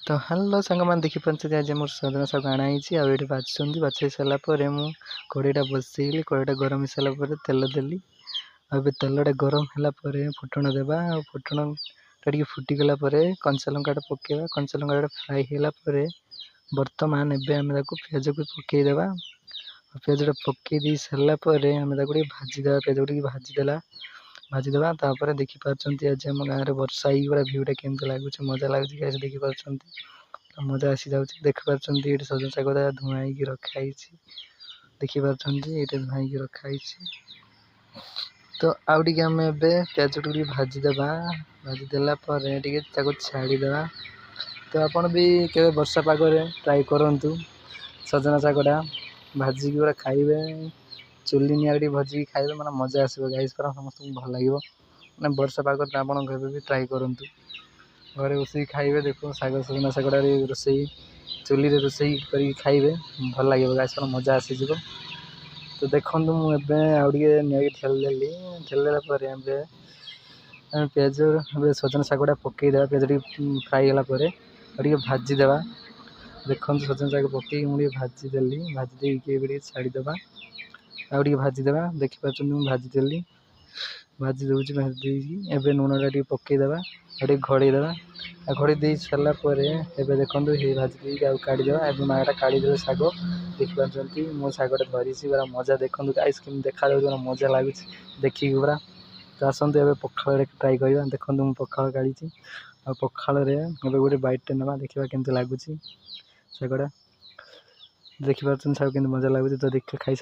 तो हेलो सांग मैंने देखिपारे आज मोर सजना शाग आणाई आठ बाजुँच बाछी सारापर मुझे कड़ईटा बसैली कड़ईटा गरम हो सारापर तेल देली अब तेलटा गरम होगापर फुटण देवा फुटण टे फुटीगला कंचा लंका पकेवा कंचा लंका फ्राए होगापर बर्तमान एवं पियाज को पकईदेवा पियाजटा पकई सारापर आम भाजीदे पियाज को भाजीदेला भाजीदेवा तापर देखिपारे आज आम गाँव में वर्षा पूरा भ्यूटा केमती लगुच मजा लगुच देखिपार मजा आसी जाऊँ देखिपारे ये सजन शाग धुआं हो रखाई देखिपारे ये धुआं हो रखाई तो आउ टे आम पियाज टी भाजीदेवा भाजीदेला छाड़ीदेवा तो आपड़ भी के वर्षा पागे ट्राए करूँ सजना शागटा भाजिक पूरा खाइबे चुली निआरे भाजिक खाइबे मतलब मजा आसो गाइस समस्त भल लगे मैंने वर्षा पाग आप भी ट्राए करूँ घरे बस खाइबे देखो शाग सजना शागटा रोसे चुली रोसे कर खाइबे भल लगे गाइस मजा आसीज तो देखो मुझे आगे नहीं ठेलदेली ठेलदेलापर पियाज सजना शागटा पकईदेवा पियाज फ्राए होगापर भाजीदेवा देखो सजना शाग पकई मुझे भाजीदेली भाजीदे छाड़ीदेवा आउ भाजीदेवा देखिपारे भाजीदेली भाजी दूसरी भाजी एवं लुणटा पकईदेवा घड़ेदेवा घड़ी दे सारापर देखो ये भाजी काढ़ीदेवा माटा काढ़ीदेवे शाग देखिपारे मो शागटा धरी पूरा मजा देखो आइसक्रीम देखा मजा लगुच देखिए पूरा तो आसतु ए पखाड़ ट्राए करवा देखो मुझे पखाड़ काढ़ी पखाड़ गोटे बाइटे ना देखा केमती लगुच शागटा देखिपारे शाग के मजा लगुच तो देख खाई